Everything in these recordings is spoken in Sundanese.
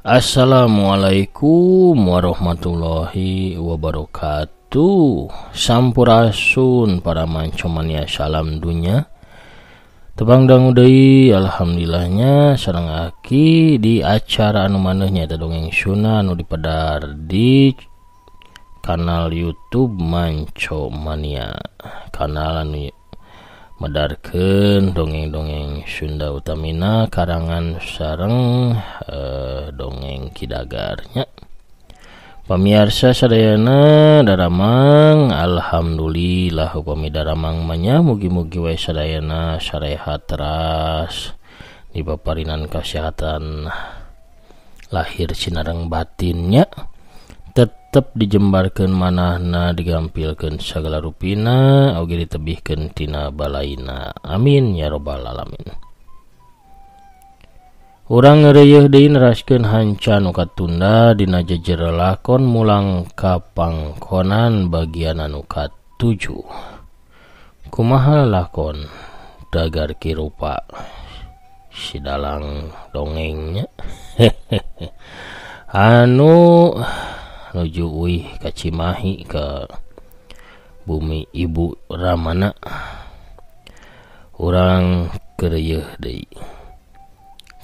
Assalamualaikum warahmatullahi wabarakatuh. Sampurasun para mancomania salam dunya. Tebang dangu deui alhamdulillahnya sareng aki di acara anu manehnya eta dongeng Suna anu dipadar di kanal YouTube Mancomania. Kanal anu medarkeun dongeng-dongeng Sunda Utamina karangan sareng dongeng Kidagarnya. Pamirsa sadayana daramang alhamdulillah upami daramang manya mugi-mugi wae sadayana sarehat teras dipaparinan kesehatan lahir sinareng batinnya tetep dijembarkeun manahna digampilkeun sagala rupina oge ditebihkeun tina balaina amin ya rabbal alamin. Urang ngeureuh deui neraskeun hanca nu katunda dina jejer lakon mulang kapangkonan bagian anu ka-7. Kumaha lakon Dagar Kirupa si dalang dongengnya anu nuju uih ka Cimahi ke bumi ibu Ramana. Urang keureuh deui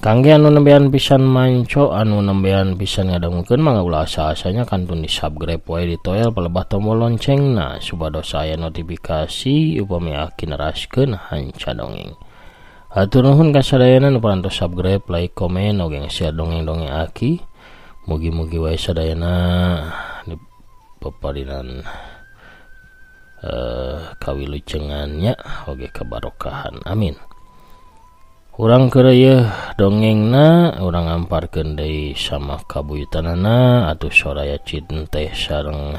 kangge anu nembean pisan manco anu nembean pisan ngadangukeun mangga ulah asa-asanya kantun di subscribe wae di toel palebah tombol loncengna supados aya notifikasi upami aki neraskeun hanca dongeng. Hatur nuhun ka sadayana nu parantos subscribe, like, komen, oge share dongeng-dongeng aki. Mugi-mugi wae sadayana di paparinan kawilujengannya oge kabarokahan amin. Urang keureuh dongengna urang amparkeun deui sama kabuyutanana atuh soraya cinteh sareng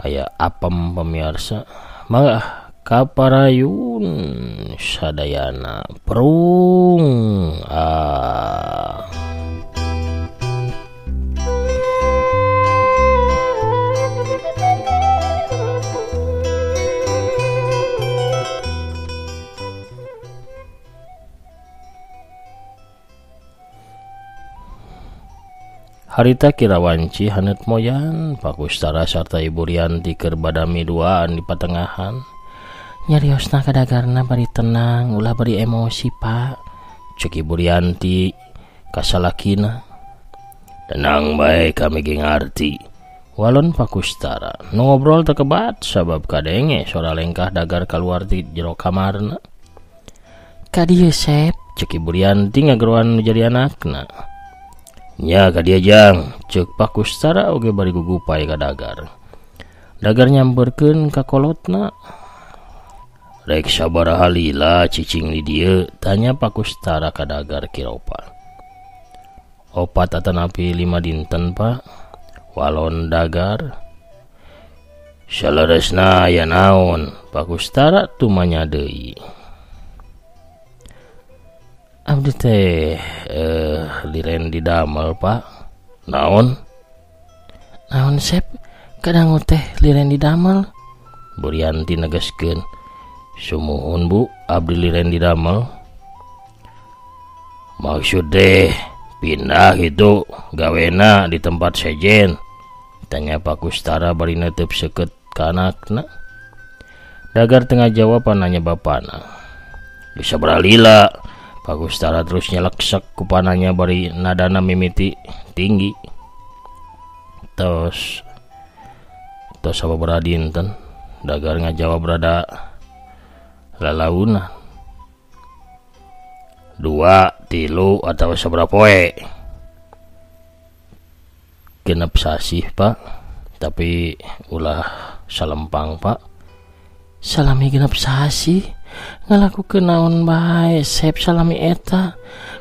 aya apem pamirsa. Mangga kaparayun sadayana prung Harita Kirawanci haneut moyan Pakustara sarta Ibu Rianti keur badami duaan di patengahan. Nyariosna kadagarna bari tenang ulah bari emosi pak, cek Ibu Rianti kasalakina. Tenang bae kami ge ngarti, walon Pakustara nu ngobrol teu kebat sabab kadenge sora lengkah Dagar kaluar ti jero kamarna. Ka dieu Sep, cek Ibu Rianti ngageruan nu jadi anakna. Nya ka dia jang, ceuk Pakustara oge bari gugupay ka Dagar. Dagar nyamperkeun ka kolotna. Rek sabaraha lila cicing di dieu, tanya Pakustara ka Dagar Kiropa. Opat atanapi 5 dinten pak, walon Dagar. Saleresna aya naon, Pakustara tumanya deui. Abdi teh liren di damel pak. Naon Sep, kadangu teh liren di damel. Bu Rianti negaskeun, sumuhun bu, abdi liren di damel. Maksud teh pindah gitu gawena di tempat sejen, tanya Pakustara bari neuteup seukeut ka anakna. Dagar tengah jawab nanya bapana. Bisa beralila Pakustara terus nyeleksek ku pananya bari nadana mimiti tinggi. Tos sababaraha dinten Dagar ngajawab rada lalaunan. 2, 3 atau sabaraha poe. Genep sasih pak, tapi ulah salempang pak. Salami genep sasih ngalakukeun naon bae Sep salami eta,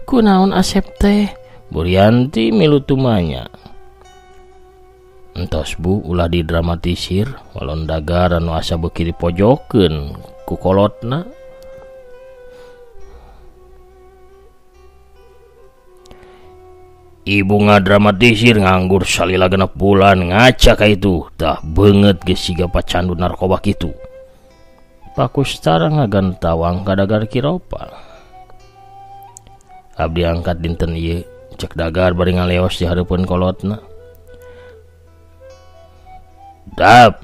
kunaon Asep teh? Bu Rianti milu tumanya. Entos bu ulah didramatisir, walon Dagar anu asa beuki dipojokeun ku kolotna. Ibu ngadramatisir nganggur salila 6 bulan ngaca ka itu tah beungeut geus siga pacandu narkoba kitu. Pakustara ngagantawang ka Dagar Kiropa. Abdi angkat dinten ieu cek Dagar bari ngaleos di hareupeun kolotna. Dap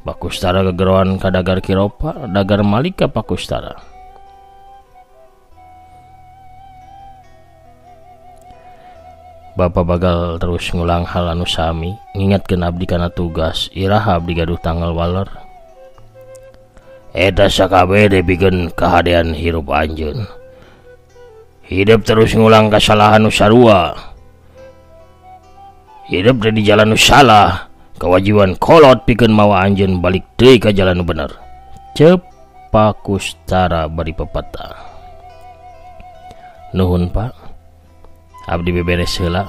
Pak Kustara gegeroan ka Dagar Kiropa, Dagar malik ka Pak Kustara. Bapak bagal terus ngulang hal anu sami, ngingatkeun abdi kana tugas, iraha abdi gaduh tanggal waler. Eta sakabeh pikeun kahadean hirup anjeun. Hidup terus ngulang kasalahan nu sarua. Hidup di jalan nu salah, kewajiban kolot pikeun mawa anjeun balik deui ka jalan nu bener. Cep Pak Kustara bari pepatah. Nuhun Pak, abdi beberes heula.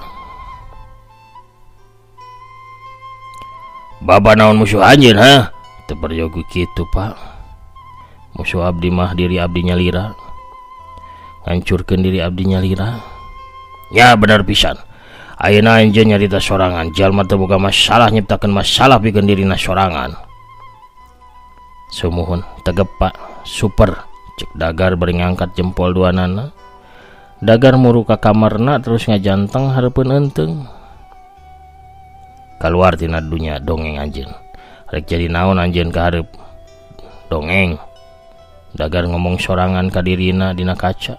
Baba naon musuh anjeun ha? Teu perjogo kitu Pak. Musuh abdi mah diri abdi nyalira, hancurkeun diri abdi nyalira. Ya bener pisan, ayeuna anjeun nyarita sorangan, jalma teu boga masalah nyiptakeun masalah pikeun dirina sorangan. Sumuhun tegep Pak, super, cek Dagar bari ngangkat jempol duanana. Dagar muru ka kamarna terus ngajanteng hareupeun enteung. Kaluar tina dunya dongeng anjeun. Rek jadi naon anjeun ka hareup dongeng. Dagar ngomong sorangan ka dirina dina kaca.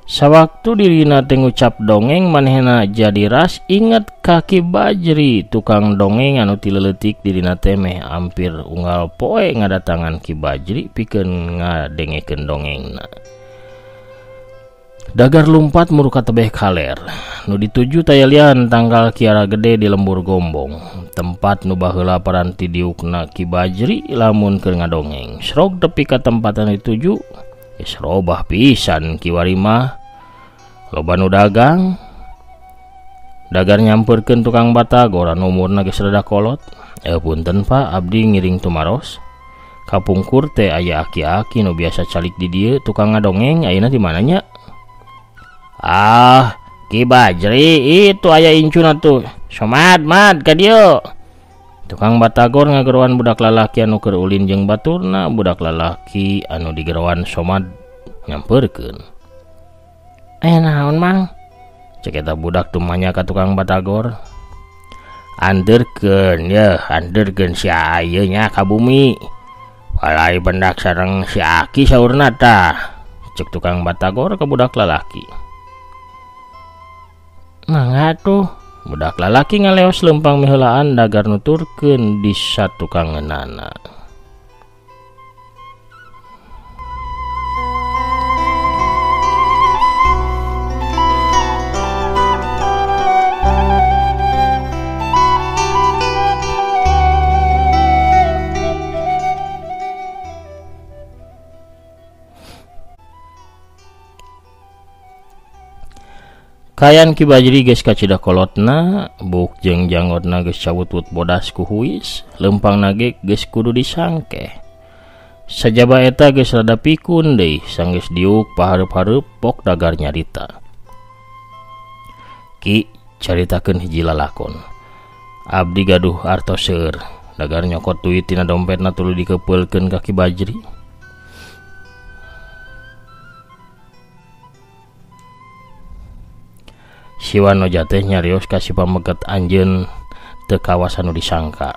Sawaktu dirina teh ngucap dongeng manehna jadi ras inget Kaki Bajri, tukang dongeng anu tileutik dirina teh meh hampir unggal poe ngadatangan Ki Bajri pikeun ngadengekeun dongengna. Dagar lumpat muru ka tebeh kaler. Nu dituju tayalian tanggal Kiara Gede di Lembur Gombong, tempat nu baheula paranti diukna Ki Bajri lamun keur ngadongeng. Srog tepi ka tempat anu dituju, geus robah pisan kiwari mah. Loba nu dagang. Dagar nyampeurkeun tukang batagor anu umurna geus rada kolot. Punten Pak, abdi ngiring tumaros. Kapungkur teh aya aki-aki nu biasa calik di dieu tukang ngadongeng, ayeuna di mana nya? Ah, Ki Bajri itu aya incuna tuh. Somad ka dieu. Tukang batagor ngagerowan budak lalaki anu keur ulin jeung baturna. Budak lalaki anu digerowan somad nyampeurkeun. Naon Mang? Cek eta budak tumanya ka tukang batagor. Anderkeun si ayeuna nya ka bumi. Walai pendak sareng si Aki saurna tah. Cek tukang batagor ka budak lalaki. Mangga tuh, budak lalaki ngaleos lempang miheulaan. Dagar nuturkeun di satu kangeunana. Kayan Ki Bajri geus kacida kolotna, buk jeung janggotna geus cawut-wut bodas ku huis, lempangna ge geus kudu disangkeh. Sajaba eta geus rada pikun deui, sanggeus diuk pahareup-hareup pok Dagar nyarita. Ki, caritakeun hiji lalakon. Abdi gaduh artos seueur. Dagar nyokot duit tina dompetna tuluy dikepeulkeun ka Ki Bajri. Si Wanoja teh nyarios ka si pameget anjeun teu kawasan nu disangka.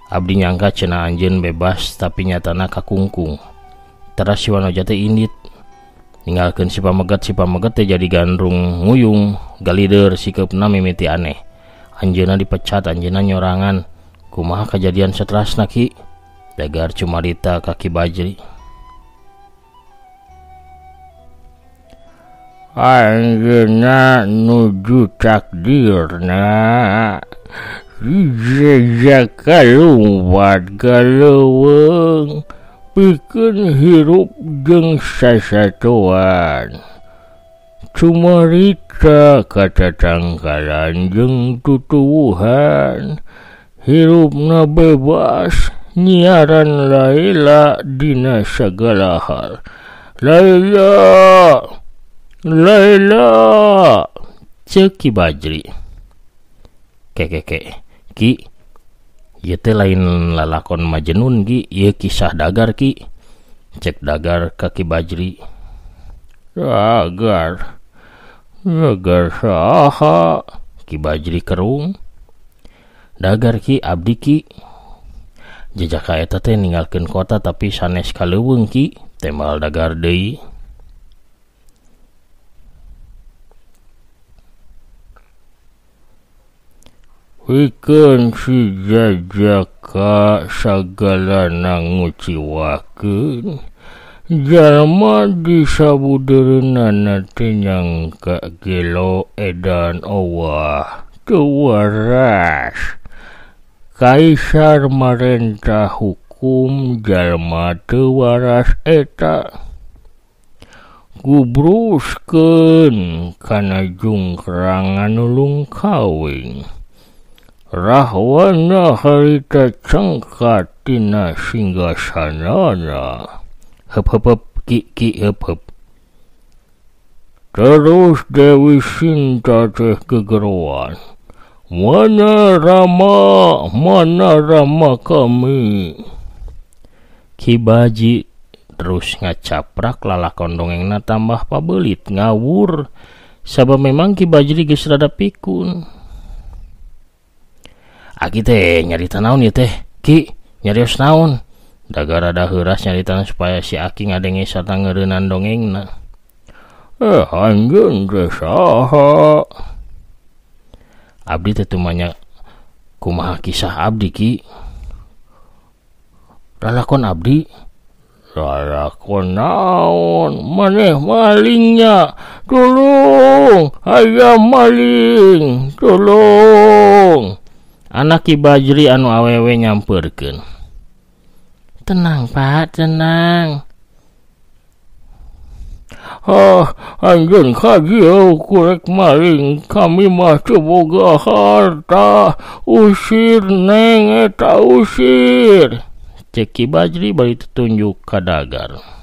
Abdi nyangka cenah anjeun bebas tapi nyatana kakungkung. Teras si Wanoja teh indit. Ninggalkeun si pameget teh jadi gandrung nguyung, galideur sikepna mimiti aneh. Anjeunna dipecat, anjeunna nyorangan. Kumaha kejadian saterasna Ki? Dagar cumarita ka Ki Bajri. Anjeunna nuju takdirna dijajah kalumpat kaleuweung pikeun hirup jeung sasatoan. Cumarita ka tatangkalan jeung tutuwuhan, hirupna bebas, nyiaran Laila dina sagala hal. Laila, cek Ki Bajri. Ki, ieu teh lain lalakon Majnun Ki, ieu kisah Dagar Ki. Cek Dagar ka Ki Bajri. Dagar saha Ki Bajri kerung. Dagar Ki abdi Ki. Jejak eta teh ninggalkeun kota tapi sanes kaleuweung Ki, tembal dagar deui. Pikeun si Jajaka sagalana nguciwakeun, jalma di sabudeurna teh nyangka gelo edan owah teu waras. Kaisar marentah hukum jalma teu waras eta. Gubruskeun kana jungkrang anu lungkawing. Rahwana harita cangkat tina singgasanana. Hep ki hep. Terus Dewi Sinta teh gegeruan. Mana Rama kami. Ki Baji terus ngacaprak lalakon dongengna tambah pabelit ngawur. Sabab memang Ki Bajri geus rada pikun. Aki teh nyarita naon ieu teh? Ki, nyarios naon? Dagar rada heuras nyaritana supaya si Aki ngadenge sarta ngeureunnan dongengna. Anjeun teh saha? Abdi teh tumanya kumaha kisah abdi Ki. Lalakon abdi? Lalakon naon? Maneh malingnya. Tolong, aya maling. Tolong. Anak Ki Bajri anu awewe nyamperkeun. Tenang Pak, tenang. Anjeun kajieu kurek maling, kami mah teu boga harta. Usir neng eta usir. Cek Ki Bajri bari tunjuk ka Dagar.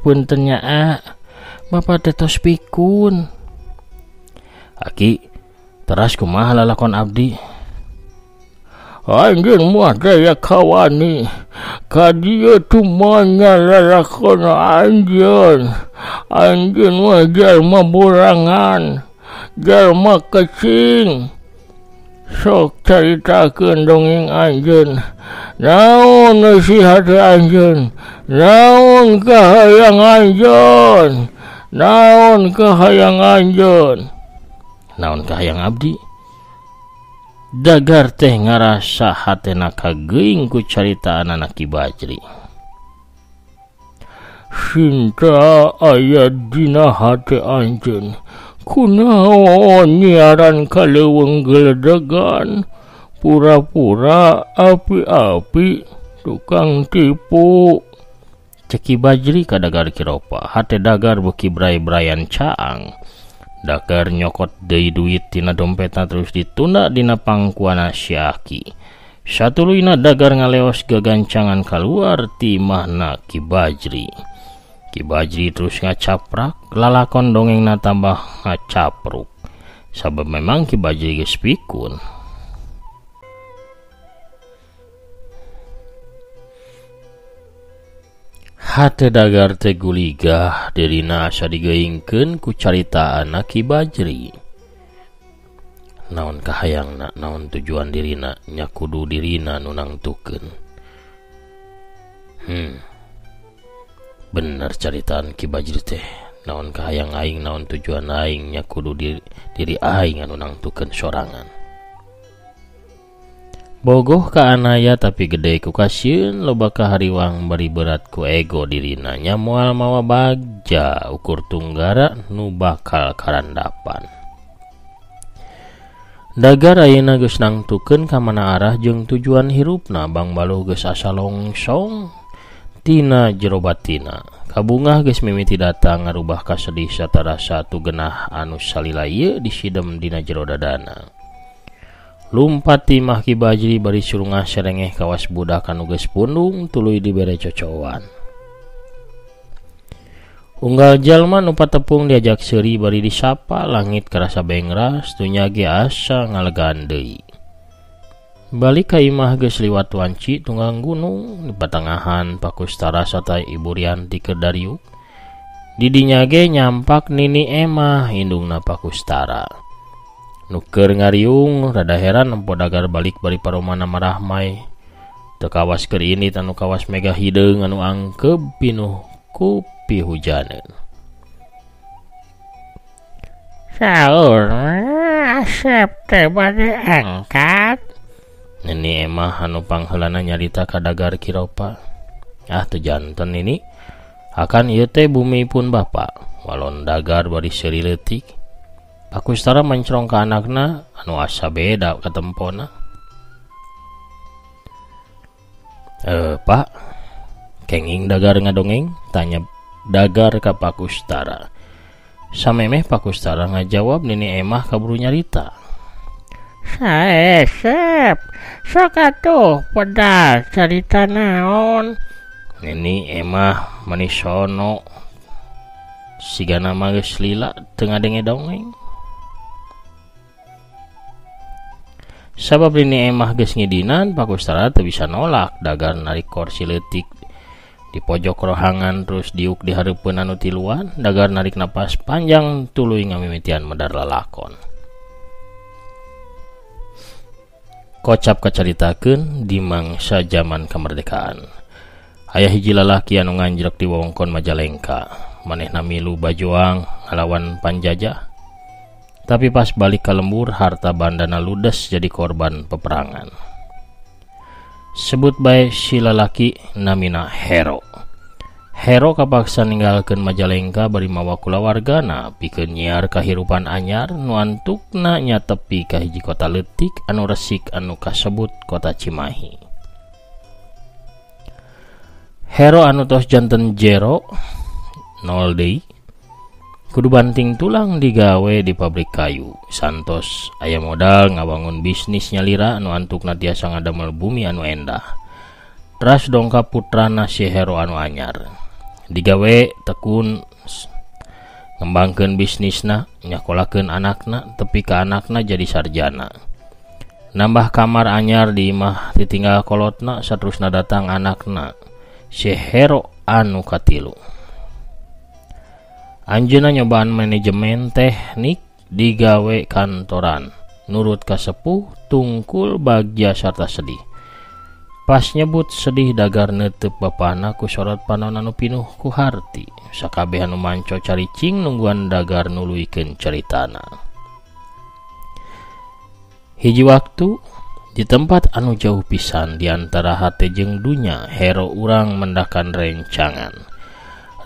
Punten nya Bapak teh tos pikun. Aki, teras kumaha lalakon abdi? Anjeun moal daya kawani. Ka dieu tumanya lalakon anjeun. Anjeun mah jalma borangan. Jalma kecing. Sok caritakeun dongeng anjeun. Naon nasihat anjeun? Naon kahayang anjeun? Naon kahayang anjeun? Naon kahayang abdi? Dagar teh ngarasa hatena kageuing ku caritaan anak Ki Bajri. Sinta aya dina hate anjeun. Kunaon nyiaran kaleuweung geledegan? Pura-pura api-api, tukang tipu. Cek Ki Bajri ka Dagar Kiropa. Hate Dagar beuki bray-brayan caang. Dagar nyokot deui duit tina dompetna terus ditunda dina pangkuana si Aki. Satuluyna Dagar ngaleos gagancangan kaluar ti imahna Ki Bajri. Ki Bajri terus ngacaprak, lalakon dongengna tambah ngacapruk. Sabab memang Ki Bajri geus pikun. Hate Dagar teh guligah dirina asa digeuingkeun ku caritaan Ki Bajri. Naon kahayangna, naon tujuan dirina, nya kudu dirina nu nangtukeun. Bener caritaan Ki Bajri teh. Naon kahayang aing, naon tujuan aing, nya kudu diri aing anu nangtukeun sorangan. Bogoh ka anaya tapi gede ku kasieun, loba ka hariwang bari berat ku ego dirina, nya moal mawa bagja ukur tunggara nu bakal karandapan. Dagar ayeuna geus nangtukeun ka mana arah jeung tujuan hirupna, Bang Baluh geus asa longsong tina jero batina. Kabungah geus mimiti datang ngarubah kasedih satara satu genah anu salila ieu disidem dina jero dadana. Lumpat ti mah Ki Bajri bari surungah serengeh kawas budak anu geus pundung tuluy dibere cocoan. Unggal jalma nu patepung diajak seuri bari disapa langit karasa bengras dunya ge asa ngalegaan deui. Balik ka imah geus liwat wanci tunggang gunung di patangahan Pakustara sarta Ibu Rianti keur dariuk. Di dinya ge nyampak Nini Emah indungna Pakustara. Nuker ngariung rada heran empo dagar balik bari paromana marahmai teu kawas keur ini anu kawas mega hideung anu angkeb pinuh ku pihujaneun. Saur Asep teh bade angkat. Nini Emah anu pangheulana nyarita ka dagar Kiropa. Teu janten ini akan ieu teh bumi pun bapa walon dagar bari seuri leutik. Pakustara mencrong ke anakna anu asa beda katempona. Pak, kenging dagar ngadongeng? Tanya dagar ka Pakustara. Samemeh Pakustara ngajawab Nini Emah kaburu nyarita. Sae Sep, sok atuh pedas carita naon? Nini Emah manisono sigana mah geus lila teu ngadenge dongeng. Sabab Nini Emah geus ngidinan, Pakustara teu bisa nolak dagar narik kursi leutik di pojok rohangan terus diuk di hareupeun anu tiluan, dagar narik napas panjang tuluy ngamimitian medar lalakon. Kocap kacaritakeun di mangsa zaman kamardikaan. Aya hiji lalaki anu nganjrek di wewengkon Majalengka, manehna milu bajuang ngalawan panjajah. Tapi pas balik ke lembur, harta bandana ludes jadi korban peperangan. Sebut bae si lalaki namina Hero. Hero kapaksa ninggalkeun Majalengka bari mawa kulawargana pikeun nyiar kahirupan anyar nu antukna nya tepi ka hiji kota leutik anu resik anu kasebut kota Cimahi. Hero anu tos janten jero 0 deui kudu banting tulang digawe di pabrik kayu. Santos aya modal ngabangun bisnis nyalira anu antukna tiasa ngadamel bumi anu endah. Teras dongkap putrana si Hero anu anyar. Digawe tekun ngembangkeun bisnisna, nyakolakeun anakna, tepi ka anakna jadi sarjana. Nambah kamar anyar di imah ditinggal kolotna, saterusna datang anakna si Hero anu katilu. Anjeunna nyobaan manajemen teknik digawe kantoran, nurut kasepuh tungkul bagja sarta sedih. Pas nyebut sedih dagar neuteup bapana ku sorot panon anu pinuh ku harti. Sakabeh anu manco caricing nungguan dagar nuluykeun caritana. Hiji waktu di tempat anu jauh pisan di antara hate jeung dunya, Hero urang mendakan rencangan.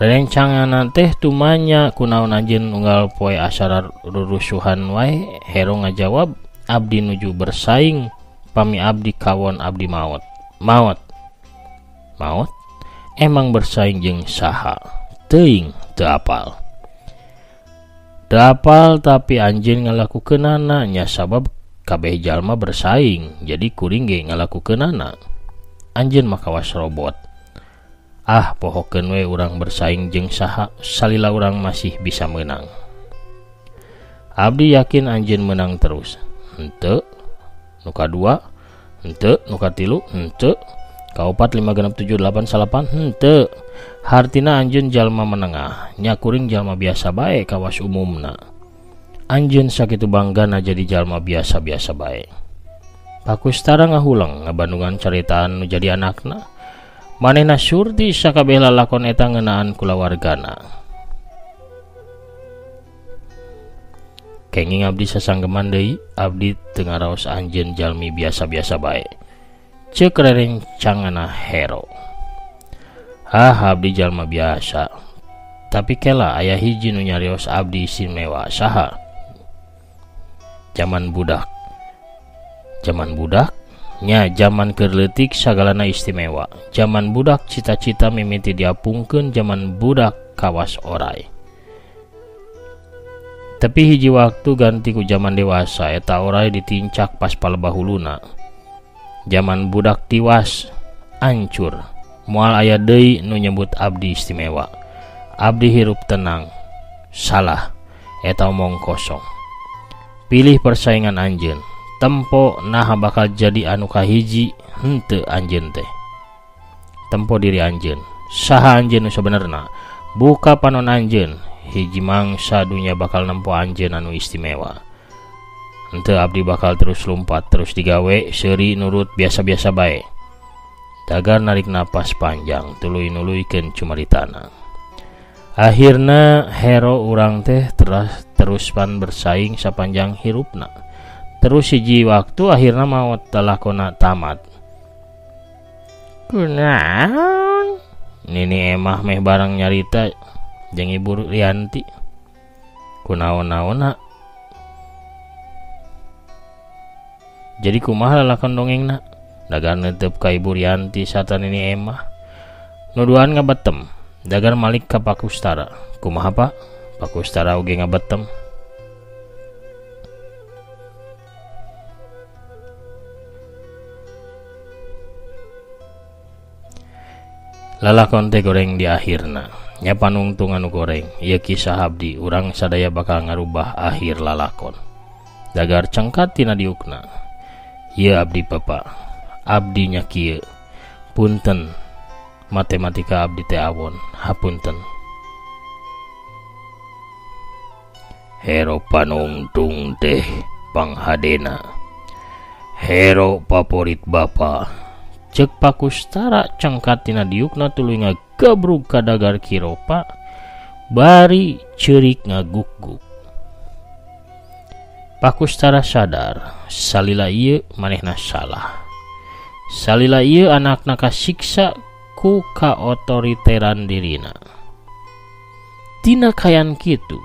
Rencangan teh tumanya kunaon anjeun unggal poe acara rurusuhan wae. Hero ngajawab, abdi nuju bersaing pami abdi kawon abdi maot. Maot emang bersaing jeung saha? Teuing teu apal. Teu apal tapi anjeun ngalakukeunana nya sabab kabeh jalma bersaing jadi kuring ge ngalakukeunana. Anjeun mah kawas robot. Pohokeun we urang bersaing jeung saha, salila urang masih bisa menang. Abdi yakin anjeun menang terus. Henteu. Nu kadua, henteu. Nu katilu, henteu. Kaopat 5 6 7 8 9 henteu. Hartina anjeun jalma menengah, nya kuring jalma biasa bae kawas umumna. Anjeun sakitu banggana jadi jalma biasa-biasa bae. Pakustara ngahulang ngabandungan caritaan nu jadi anakna. Manehna surti sakabeh lalakon eta ngeunaan kulawargana. Kenging abdi sasanggeman deui, abdi teu ngaraos anjeun jalmi biasa-biasa bae. Ceuk rerencanganna Hero. Abdi jalma biasa. Tapi kela aya hiji nu nyarios abdi istimewa. Saha? Zaman budak. Nya zaman keur leutik sagalana istimewa. Zaman budak cita-cita mimiti diapungkeun, zaman budak kawas oray. Tapi hiji waktu ganti ku zaman dewasa eta orai ditincak pas palebahuluna. Zaman budak tiwas ancur. Moal aya deui nu nyebut abdi istimewa. Abdi hirup tenang. Salah, eta omong kosong. Pilih persaingan anjeun. Tempo nah bakal jadi anu kahiji henteu anjeun teh. Tempo diri anjeun. Saha anjeun nu sabenerna? Buka panon anjeun. Hiji mangsa dunya bakal nempo anjeun anu istimewa. Henteu abdi bakal terus lompat, terus digawe seuri nurut biasa-biasa bae. Dagar narik napas panjang, tuluy-nuluykeun cumaritana. Akhirna hero urang teh teruspan bersaing sapanjang hirupna. Terus hiji waktu akhirna maot lalakona tamat. Kunaon? Nini emah meh barang nyarita jeung Ibu Rianti. Kunaon-naonna? Jadi kumaha lalakon dongengna? Dagar netep ka Ibu Rianti sarta Nini emah. Nuduhan ngabetem. Dagar malik ka Pak Kustara. Kumaha Pak? Pak Kustara oge ngabetem. Lalakon teh goreng di akhirna. Nya panungtung anu goreng. Ieu kisah abdi urang sadaya bakal ngarubah akhir lalakon. Dagar cengkat tina diukna. Ieu abdi Bapak. Abdi nya kieu. Punten. Matematika abdi teh awon. Hapunten. Hero panungtung teh panghadena. Hero favorit Bapa. Cek Pak Kustara cengkat tina diukna tuluy ngagabrug ka dagar kiropa. Bari ceurik ngaguk-guk. Pak Kustara sadar, salila ieu manehna salah. Salila ieu anakna kasiksa ku kaotoriteran dirina. Tina kayan kitu,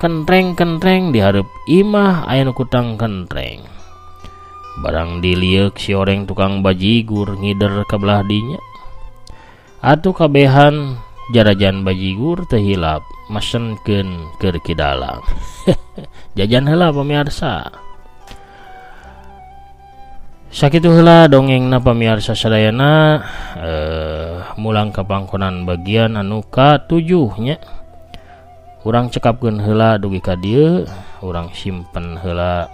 kentreng-kentreng dihareup imah aya nu kutang kentreng. Barang diliuk si oreng tukang bajigur ngider ka belah dinya. Atuh kabehan jarajan bajigur teh hilap mesenkeun keur kidalang. Jajan heula pamirsa. Sakitu heula dongengna pamirsa sadayana, mulang ka pangkonan bagian anu ka-7 nya. Urang cekapkeun heula dugi ka dieu, urang simpen heula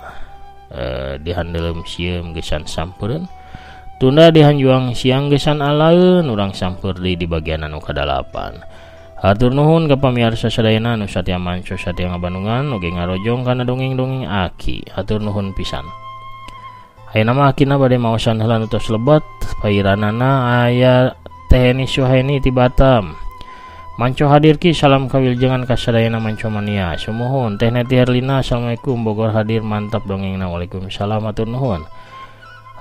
di handelem sieum gesan sampereun. Tunda di hanjuang siang gesan alaeun urang samper di bagian anu kadalapan. Hatur nuhun ka pamirsa sadayana anu satya manco satya ngabandungan oge ngarojong kana dongeng-dongeng Aki. Hatur nuhun pisan. Ayeuna mah Akina bade maosan heula nu tos lebet pairanana aya Teheni Suhaini ti Batam. Manco hadir ki salam kawiljengan ka sadayana manco mania. Sumuhun Teh Neti Herlina assalamualaikum Bogor hadir mantap dongengna waalaikumsalam atur nuhun.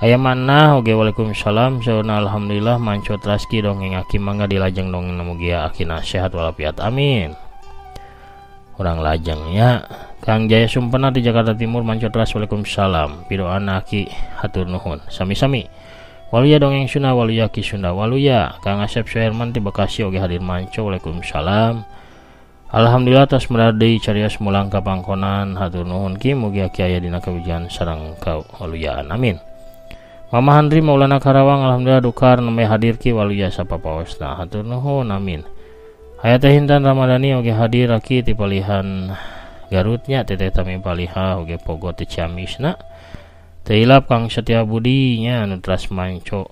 Aya manah oge waalaikumsalam sauna alhamdulillah manco traski dongeng Aki mangga dilajeng dongengna mugia Akina sehat walafiat amin. Urang lajengnya Kang Jaya Sumpena di Jakarta Timur manco tras waalaikumsalam pidoan Aki hatur nuhun sami-sami. Waluya dongeng Sunda waluya ki Sunda waluya Kang Asep Suherman ti Bekasi oge hadir manco waalaikumsalam. Alhamdulillah tos meradei carios mulang ka pangkonan hatur nuhun ki mugi Aki aya dina kawijahan sareng kawaluyaan amin. Mama Handri Maulana Karawang alhamdulillah dukar nembe hadir ki waluya sapapaosna hatur nuhun amin. Aya Teh Intan Ramadhani oge hadir Aki ti palihan Garutnya Teteh Tami Paliha oge pogo ti Ciamisna. Teilap Kang Setia Budi nya anu tras manco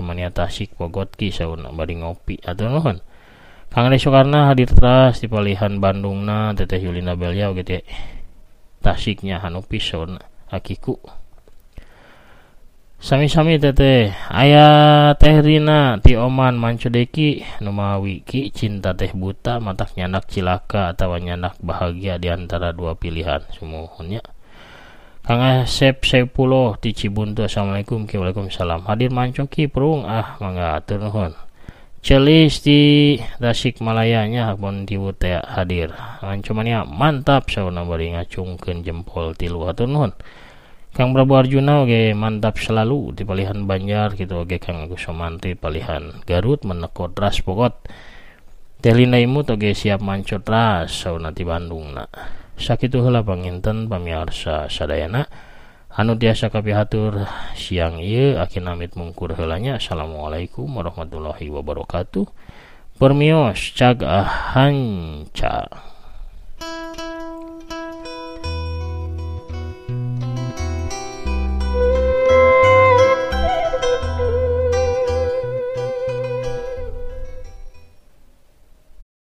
mania Tasik Pogot ki sauna bari ngopi atur nuhun. Kang Ade Soekarna hadir tras di palihan Bandungna Teteh Yulina Belia oge teh Tasiknya Hanupi sauna akiku. Sami-sami teteh aya Teh Rina ti Oman manco deki nu mawi ki cinta teh buta matak nyandak cilaka atawa nyandak bahagia di antara dua pilihan sumuhunnya. Kang Asep Sepuluh ti Cibuntu assalamualaikum ki waalaikumsalam hadir manco ki prung mangga atur nuhun. Celis di Tasik Malayanya pun tiwu teh hadir manco mania mantap sauna bari ngacungkeun jempol tilu atur nuhun. Kang Prabu Arjuna oge mantap selalu di palihan Banjar gitu oge Kang Agus Somanti palihan Garut meneko tras pokot. Teh Linda Imut oge siap manco tras sauna ti Bandungna. Sakitu heula panginten pamirsa sadayana anu tiasa kapihatur siang ieu aki namit mungkur heulanya. Assalamualaikum warahmatullahi wabarakatuh. Permios cag ahanca.